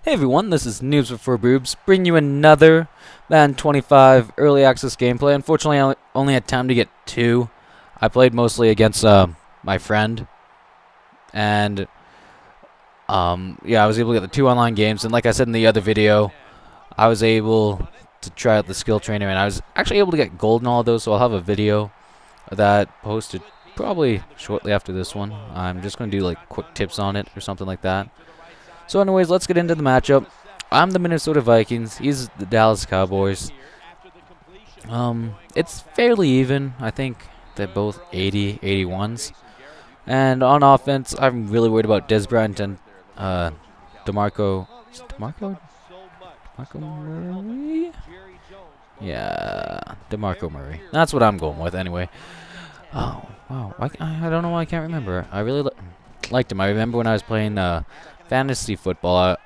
Hey everyone, this is News for Boobs, bringing you another Madden 25 early access gameplay. Unfortunately, I only had time to get two. I played mostly against my friend, and yeah, I was able to get the two online games. And like I said in the other video, I was able to try out the skill trainer, and I was actually able to get gold in all of those. So I'll have a video of that posted probably shortly after this one. I'm just going to do like quick tips on it or something like that. So anyways, let's get into the matchup. I'm the Minnesota Vikings. He's the Dallas Cowboys. It's fairly even. I think they're both 80, 81s. And on offense, I'm really worried about Des Bryant and DeMarco. DeMarco? DeMarco Murray? Yeah, DeMarco Murray. That's what I'm going with anyway. Oh, wow. I don't know why I can't remember. I really liked him. I remember when I was playing fantasy football,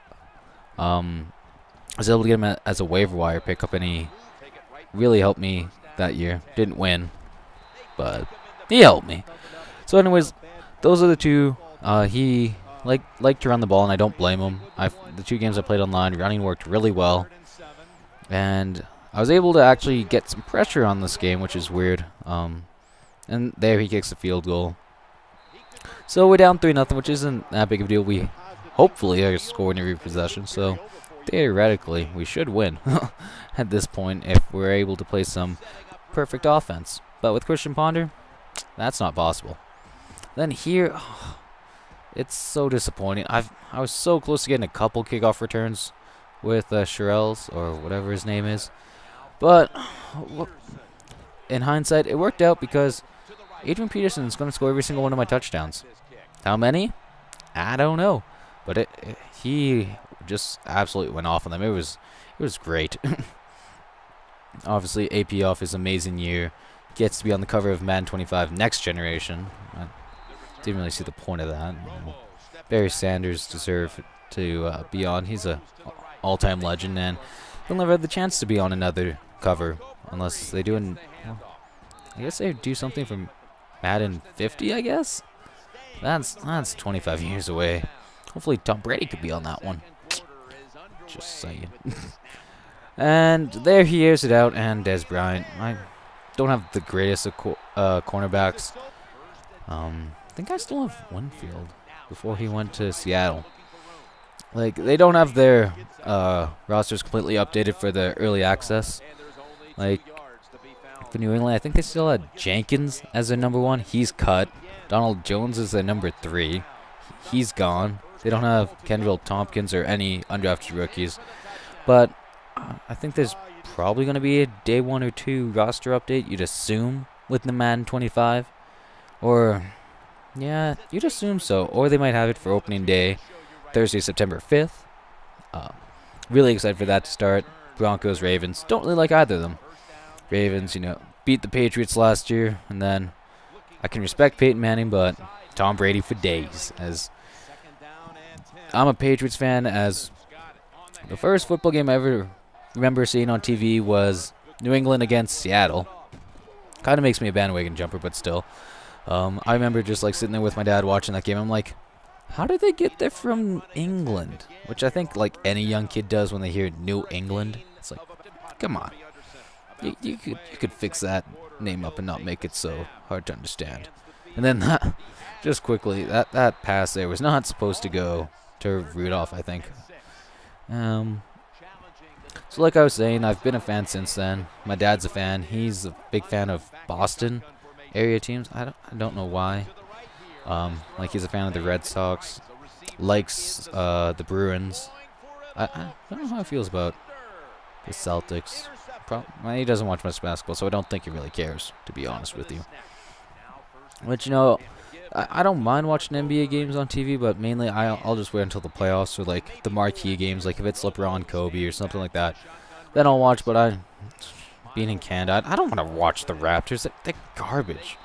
I was able to get him as a waiver wire pickup, and he really helped me that year. Didn't win, but he helped me. So anyways, those are the two. He liked to run the ball, and I don't blame him. The two games I played online, running worked really well, and I was able to actually get some pressure on this game, which is weird. And there he kicks the field goal. So we're down 3-0, which isn't that big of a deal. We hopefully are scoring every possession, so theoretically we should win at this point if we're able to play some perfect offense. But with Christian Ponder, that's not possible. Then here, it's so disappointing. I was so close to getting a couple kickoff returns with Sherrells or whatever his name is, but in hindsight, it worked out because Adrian Peterson is going to score every single one of my touchdowns. How many? I don't know. But he just absolutely went off on them. It was great. Obviously, AP off his amazing year. Gets to be on the cover of Madden 25 Next Generation. I didn't really see the point of that. Barry Sanders deserved to be on. He's a all-time legend, and he'll never have the chance to be on another cover unless they do I guess they do something from Madden 50, I guess? That's 25 years away. Hopefully Tom Brady could be on that one. Just saying. And there he airs it out, and Des Bryant. I don't have the greatest of cornerbacks. I think I still have Winfield before he went to Seattle. Like, they don't have their rosters completely updated for the early access. Like, for New England, I think they still had Jenkins as their number 1. He's cut. Donald Jones is their number 3. He's gone. They don't have Kendrell Tompkins or any undrafted rookies. But I think there's probably going to be a day 1 or 2 roster update, you'd assume, with the Madden 25. Or, yeah, you'd assume so. Or they might have it for opening day, Thursday, September 5th. Really excited for that to start. Broncos, Ravens. Don't really like either of them. Ravens, beat the Patriots last year, and then I can respect Peyton Manning, but Tom Brady for days. As I'm a Patriots fan, as the first football game I ever remember seeing on TV was New England against Seattle. Kind of makes me a bandwagon jumper, but still. I remember just like sitting there with my dad watching that game. I'm like, how did they get there from England? Which I think like any young kid does when they hear New England. It's like, come on. You could fix that name up and not make it so hard to understand. And then just quickly, that pass there was not supposed to go to Rudolph, I think. So like I was saying, I've been a fan since then. My dad's a fan. He's a big fan of Boston area teams. I don't know why. Like he's a fan of the Red Sox, likes the Bruins. I don't know how he feels about the Celtics. He doesn't watch much basketball, so I don't think he really cares, to be honest with you. But, I don't mind watching NBA games on TV, but mainly I'll just wait until the playoffs or, like, the marquee games, like if it's LeBron, Kobe, or something like that. Then I'll watch, but being in Canada, I don't want to watch the Raptors. They're garbage.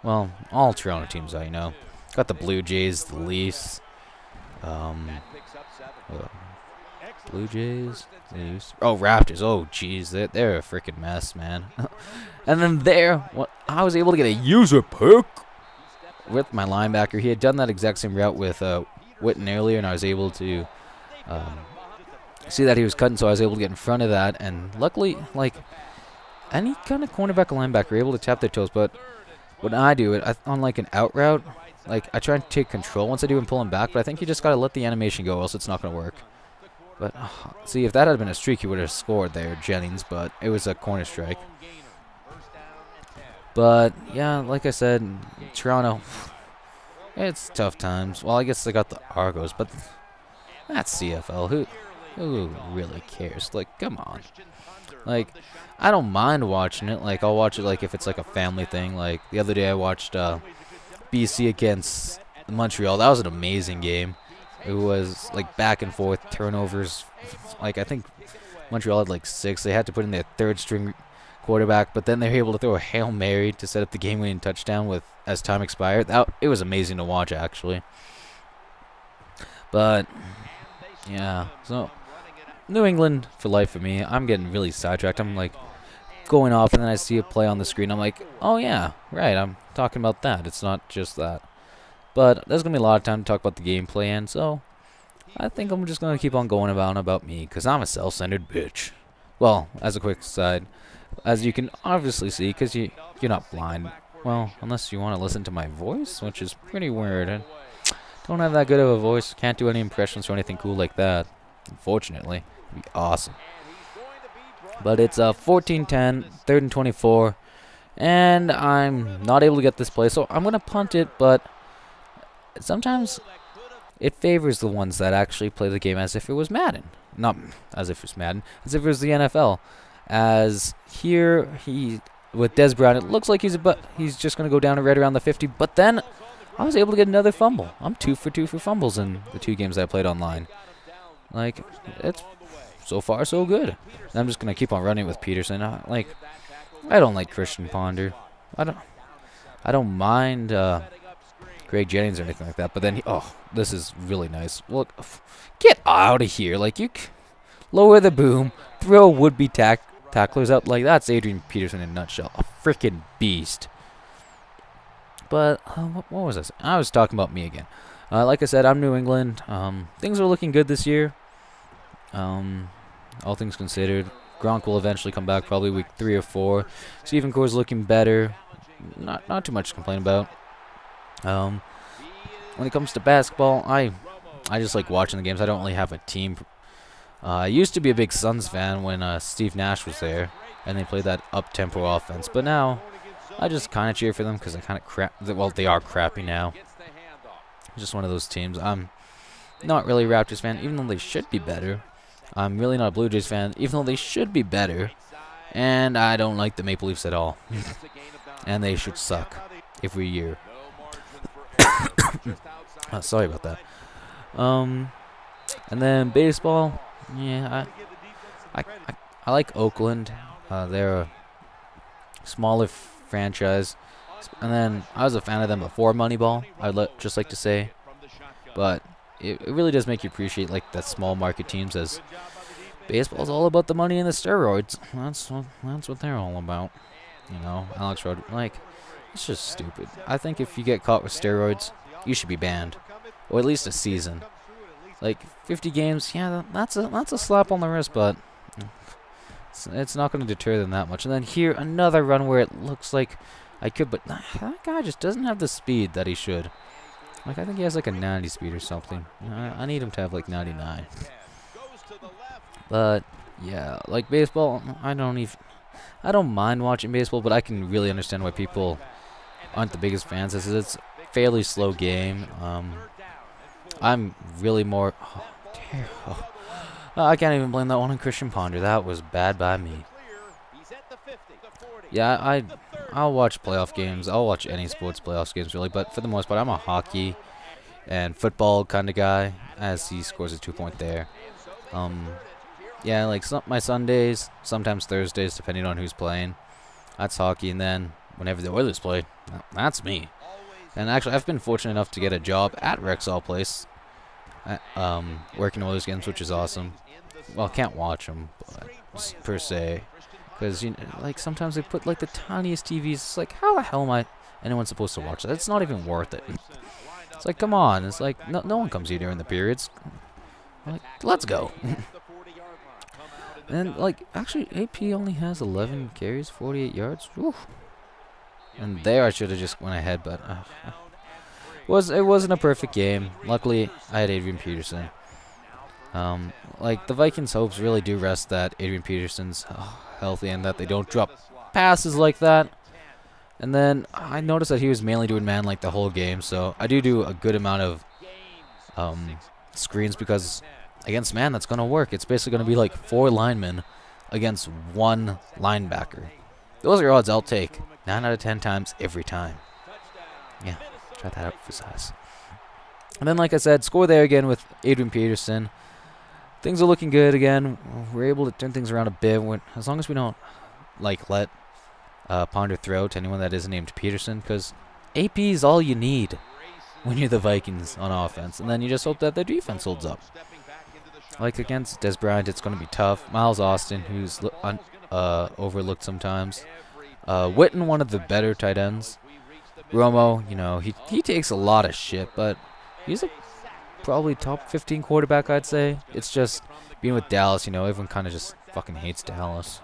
Well, all Toronto teams got the Blue Jays, the Leafs, Blue Jays. Raptors. Oh, jeez, they're a freaking mess, man. And then I was able to get a user pick with my linebacker. He had done that exact same route with Witten earlier, and I was able to see that he was cutting, so I was able to get in front of that. And luckily, like, any kind of cornerback or linebacker are able to tap their toes. But when I do it, on like an out route, like, I try to take control once I do and pull him back. But I think you just got to let the animation go, else it's not going to work. But, see, if that had been a streak, he would have scored there, Jennings. But it was a corner strike. But, yeah, like I said, Toronto, it's tough times. Well, I guess they got the Argos, but that's CFL. Who really cares? Like, come on. Like, I don't mind watching it. Like, I'll watch it, like, if it's, like, a family thing. Like, the other day I watched BC against Montreal. That was an amazing game. It was, like, back and forth, turnovers. Like, I think Montreal had, like, 6. They had to put in their third-string quarterback, but then they were able to throw a Hail Mary to set up the game-winning touchdown as time expired. It was amazing to watch, actually. But, yeah, so New England for life for me. I'm getting really sidetracked. I'm, like, going off, and then I see a play on the screen. I'm like, oh, yeah, right, I'm talking about that. It's not just that. But there's going to be a lot of time to talk about the gameplay, and so I think I'm just going to keep on going about me, because I'm a self-centered bitch. Well, as a quick side, as you can obviously see, because you're not blind. Well, unless you want to listen to my voice, which is pretty weird. I don't have that good of a voice. Can't do any impressions or anything cool like that. Unfortunately, it'd be awesome. But it's 14-10, 3rd and 24, and I'm not able to get this play, so I'm going to punt it, but sometimes it favors the ones that actually play the game as if it was Madden. Not as if it was Madden, as if it was the NFL. As here, with Des Brown, it looks like he's just going to go down right around the 50, but then I was able to get another fumble. I'm 2 for 2 for fumbles in the 2 games that I played online. Like, it's so far so good. And I'm just going to keep on running with Peterson. I don't like Christian Ponder. I don't mind Greg Jennings or anything like that, but then this is really nice. Look, get out of here. Like, you lower the boom, throw would-be tacklers out. Like, that's Adrian Peterson in a nutshell. A freaking beast. But, what was I saying? I was talking about me again. Like I said, I'm New England. Things are looking good this year. All things considered. Gronk will eventually come back, probably week 3 or 4. Stephen Core's looking better. Not too much to complain about. When it comes to basketball, I just like watching the games. I don't really have a team. I used to be a big Suns fan when Steve Nash was there, and they played that up-tempo offense. But now, I just kind of cheer for them because they kind of well, they are crappy now. Just one of those teams. I'm not really a Raptors fan, even though they should be better. I'm really not a Blue Jays fan, even though they should be better. And I don't like the Maple Leafs at all. And they should suck every year. Sorry about that. And then baseball. Yeah, I like Oakland. They're a smaller franchise. And then I was a fan of them before Moneyball, I'd just like to say. But it really does make you appreciate like that small market teams, as baseball's all about the money and the steroids. That's what they're all about. You know, Alex Rodriguez, like, it's just stupid. I think if you get caught with steroids, you should be banned, or at least a season. Like 50 games, yeah, that's a slap on the wrist, but it's not going to deter them that much. And then here, another run where it looks like I could, but that guy just doesn't have the speed that he should. Like, I think he has like a 90 speed or something. I need him to have like 99. But yeah, like baseball, I don't mind watching baseball, but I can really understand why people aren't the biggest fans. It's a fairly slow game. I'm really more. I can't even blame that one on Christian Ponder. That was bad by me. Yeah, I'll watch playoff games. I'll watch any sports playoffs games really, but for the most part, I'm a hockey and football kind of guy. As he scores a 2-point there. Yeah, like my Sundays, sometimes Thursdays, depending on who's playing. That's hockey, and then whenever the Oilers play, that's me. And actually, I've been fortunate enough to get a job at Rexall Place, working Oilers games, which is awesome. Well, can't watch them, but per se, because like sometimes they put like the tiniest TVs. It's like, how the hell am anyone supposed to watch that? It's not even worth it. It's like, come on. It's like no one comes here during the periods. Like, let's go. And, like, actually, AP only has 11 carries, 48 yards. Woo. And there I should have just went ahead, but it wasn't a perfect game. Luckily, I had Adrian Peterson. Like, the Vikings' hopes really do rest that Adrian Peterson's healthy and that they don't drop passes like that. And then I noticed that he was mainly doing man like the whole game, so I do a good amount of screens because against man that's going to work. It's basically going to be like 4 linemen against 1 linebacker. Those are odds I'll take 9 out of 10 times every time. Yeah, try that out for size. And then, like I said, score there again with Adrian Peterson. Things are looking good again. We're able to turn things around a bit as long as we don't like let Ponder throw to anyone that isn't named Peterson, because AP is all you need when you're the Vikings on offense, and then you just hope that their defense holds up. Like against Des Bryant, it's going to be tough. Miles Austin, who's overlooked sometimes. Witten, one of the better tight ends. Romo, you know, he takes a lot of shit, but he's a probably top 15 quarterback, I'd say. It's just being with Dallas, you know, everyone kind of just fucking hates Dallas.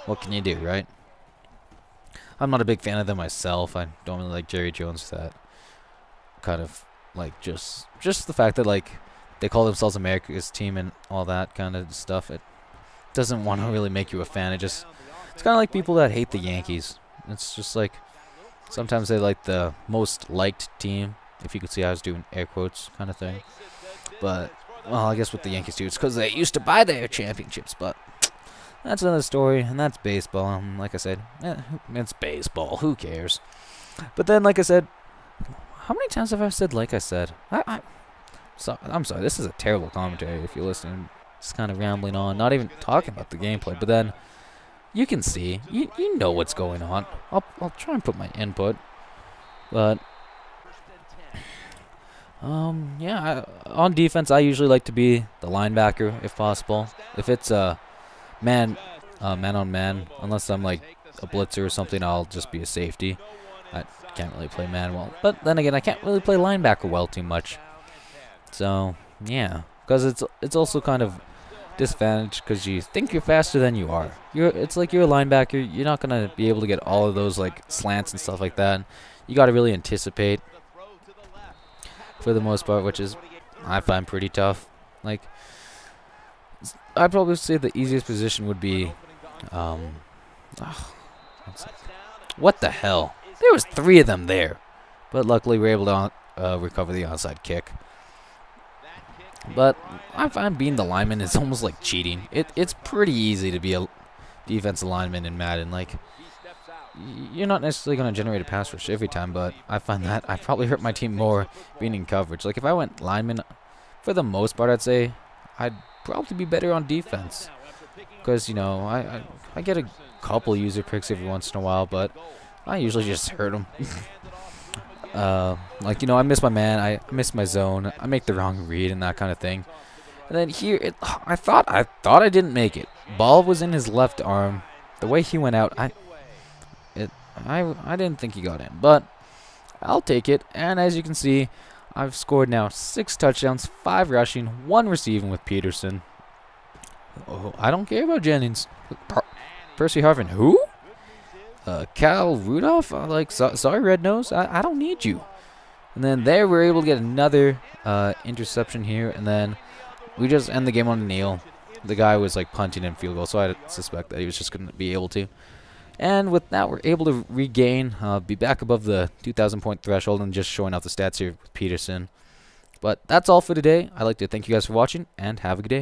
What can you do, right? I'm not a big fan of them myself. I don't really like Jerry Jones for that. Kind of like just the fact that like they call themselves America's team and all that kind of stuff. It doesn't want to really make you a fan. It's kind of like people that hate the Yankees. It's just like sometimes they like the most liked team, if you could see I was doing air quotes kind of thing. But well, I guess with the Yankees too, it's because they used to buy their championships, but that's another story, and that's baseball. Like I said, it's baseball. Who cares? But then, like I said, how many times have I said like I said? I'm sorry. This is a terrible commentary if you're listening. Just kind of rambling on, not even talking about the gameplay. But then you can see, you know what's going on. I'll try and put my input. But yeah, on defense, I usually like to be the linebacker if possible. If it's man on man, unless I'm like a blitzer or something, I'll just be a safety. I can't really play man well, but then again, I can't really play linebacker well too much. So yeah, because it's also kind of disadvantage because you think you're faster than you are. It's like you're a linebacker. You're not gonna be able to get all of those like slants and stuff like that. You got to really anticipate for the most part, which is I find pretty tough. Like, I'd probably say the easiest position would be, what the hell? There was 3 of them there, but luckily we were able to recover the onside kick. But I find being the lineman is almost like cheating. It's pretty easy to be a defensive lineman in Madden. Like, you're not necessarily going to generate a pass rush every time, but I find that I probably hurt my team more being in coverage. Like, if I went lineman, for the most part, I'd say I'd probably be better on defense. Because, you know, I get a couple user picks every once in a while, but I usually just hurt them. Like, you know, I miss my man, I miss my zone, I make the wrong read and that kind of thing. And then here, I thought I didn't make it. Ball was in his left arm. The way he went out, I didn't think he got in, but I'll take it. And as you can see, I've scored now 6 touchdowns, 5 rushing, 1 receiving with Peterson. Oh, I don't care about Jennings. Percy Harvin, who? Cal Rudolph? Sorry, Red Nose. I don't need you. And then there we're able to get another interception here, and then we just end the game on a kneel. The guy was like punting in field goal, so I suspect that he was just going to be able to. And with that, we're able to regain, be back above the 2,000-point threshold, and just showing off the stats here with Peterson. But that's all for today. I'd like to thank you guys for watching, and have a good day.